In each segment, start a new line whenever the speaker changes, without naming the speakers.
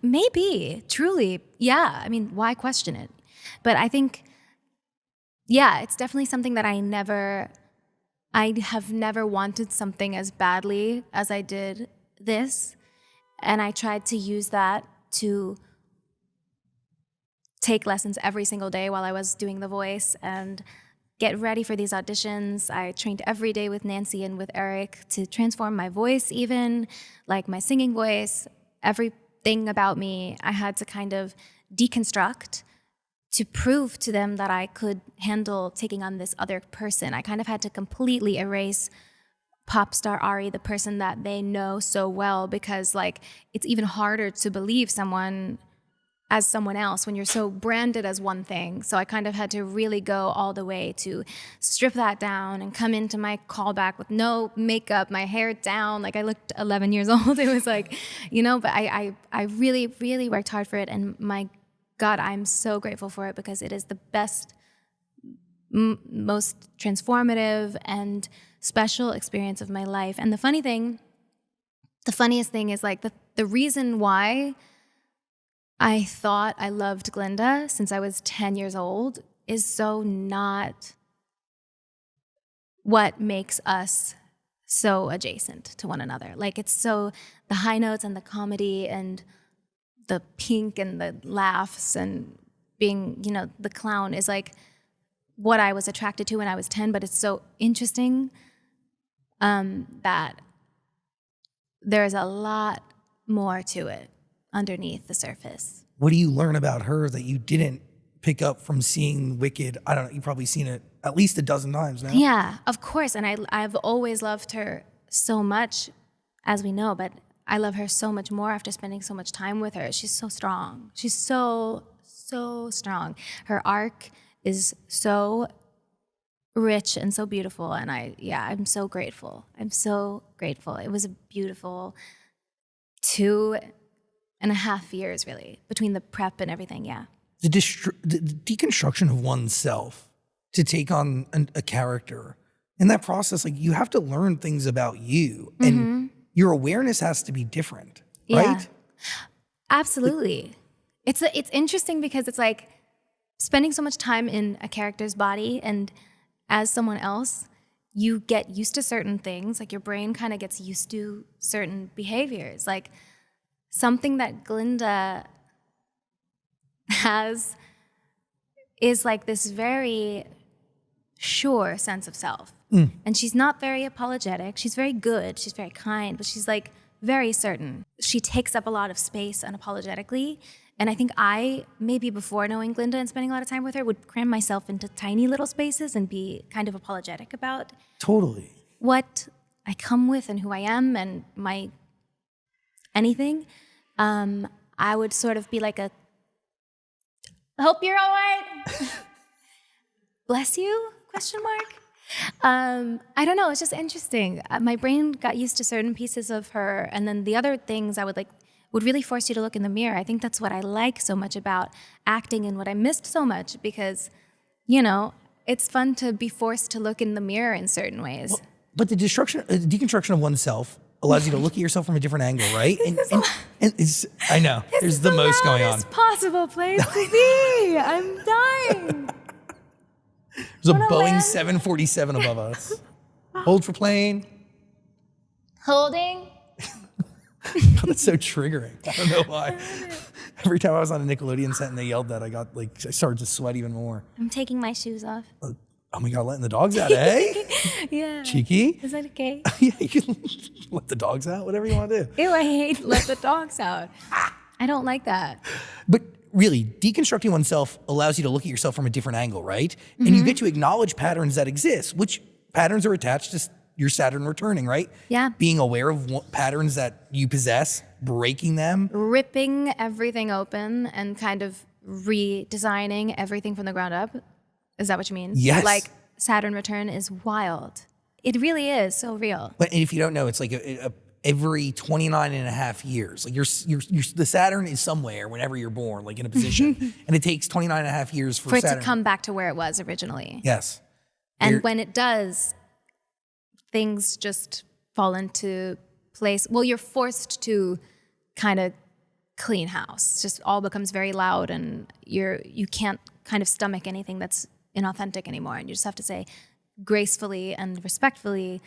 Maybe, truly, yeah. I mean, why question it? But I think, yeah, it's definitely something that I have never wanted something as badly as I did this. And I tried to use that to take lessons every single day while I was doing The Voice and get ready for these auditions. I trained every day with Nancy and with Eric to transform my voice, even like my singing voice, everything about me. I had to kind of deconstruct to prove to them that I could handle taking on this other person. I kind of had to completely erase pop star Ari, the person that they know so well, because like it's even harder to believe someone as someone else when you're so branded as one thing. So I kind of had to really go all the way to strip that down and come into my callback with no makeup, my hair down, like I looked 11 years old. It was like, but I really, really worked hard for it. And my God, I'm so grateful for it because it is the best, most transformative and special experience of my life. And the funniest thing is like the reason why I thought I loved Glinda since I was 10 years old is so not what makes us so adjacent to one another. Like it's so, the high notes and the comedy and the pink and the laughs and being, the clown is like what I was attracted to when I was 10, but it's so interesting that there's a lot more to it underneath the surface.
What do you learn about her that you didn't pick up from seeing Wicked? I don't know, you've probably seen it at least a dozen times now.
Yeah, of course. And I've always loved her so much, as we know, but I love her so much more after spending so much time with her. She's so strong. She's so, so strong. Her arc is so rich and so beautiful. And I'm so grateful. I'm so grateful. It was a beautiful 2.5 years, really, between the prep and everything, yeah.
The deconstruction of oneself to take on a character. In that process, like you have to learn things about you, and your awareness has to be different, right?
Yeah, absolutely. It's interesting because it's like spending so much time in a character's body, and as someone else, you get used to certain things. Like your brain kind of gets used to certain behaviors. Like something that Glinda has is like this very sure sense of self. And she's not very apologetic. She's very good. She's very kind, but she's like very certain. She takes up a lot of space unapologetically. And I think I, maybe before knowing Glinda and spending a lot of time with her, would cram myself into tiny little spaces and be kind of apologetic about
Totally.
what I come with and who I am and my anything. I would sort of be like I hope you're all right. Bless you? ? I don't know. It's just interesting. My brain got used to certain pieces of her, and then the other things I would really force you to look in the mirror. I think that's what I like so much about acting and what I missed so much because, it's fun to be forced to look in the mirror in certain ways.
Well, but the deconstruction of oneself allows you to look at yourself from a different angle, right? And it's, I know, there's the most going on.
This is the possible place to be. I'm dying.
There's a Boeing 747 above us. Hold for plane.
Holding.
God, that's so triggering. I don't know why. Every time I was on a Nickelodeon set and they yelled that, I started to sweat even more.
I'm taking my shoes off.
Oh my God, letting the dogs out, eh?
Yeah.
Cheeky?
Is that okay?
Yeah, you can let the dogs out, whatever you want to do.
Ew, I hate let the dogs out. I don't like that.
But really, deconstructing oneself allows you to look at yourself from a different angle, right? And you get to acknowledge patterns that exist, which patterns are attached to your Saturn returning, right?
Yeah.
Being aware of patterns that you possess, breaking them.
Ripping everything open and kind of redesigning everything from the ground up. Is that what you mean?
Yes.
Like Saturn return is wild. It really is so real.
But if you don't know, it's like every 29 and a half years. Like the Saturn is somewhere whenever you're born, like in a position. And it takes 29 and a half years for
it
Saturn
to come back to where it was originally.
Yes.
And when it does, things just fall into place. Well, you're forced to kind of clean house. It just all becomes very loud, and you can't kind of stomach anything that's inauthentic anymore. And you just have to say gracefully and respectfully,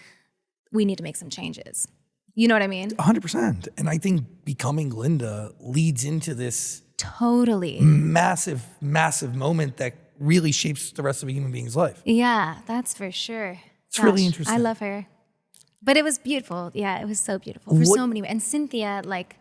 we need to make some changes. You know what I mean?
100%. And I think becoming Glinda leads into this
Totally.
massive, massive moment that really shapes the rest of a human being's life.
Yeah, that's for sure.
It's really interesting.
I love her. But it was beautiful. Yeah, it was so beautiful for so many. And Cynthia, like,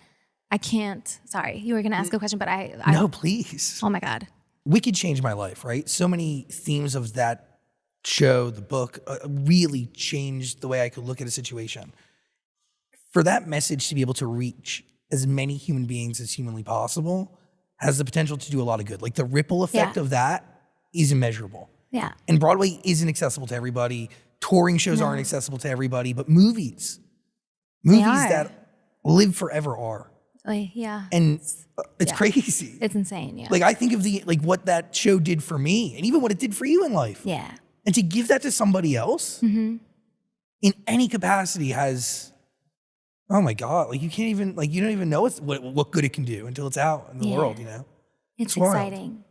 I can't. Sorry, you were going to ask a question, but I.
No, please.
Oh my God.
Wicked changed my life, right? So many themes of that show, the book, really changed the way I could look at a situation. For that message to be able to reach as many human beings as humanly possible has the potential to do a lot of good. Like the ripple effect of that is immeasurable.
Yeah.
And Broadway isn't accessible to everybody. Touring shows aren't accessible to everybody, but movies that live forever are.
Yeah.
And it's crazy.
It's insane, yeah.
Like I think of what that show did for me and even what it did for you in life.
Yeah.
And to give that to somebody else in any capacity has, oh my God, like you can't even, like you don't even know what good it can do until it's out in the world, you know?
It's
wild.
exciting.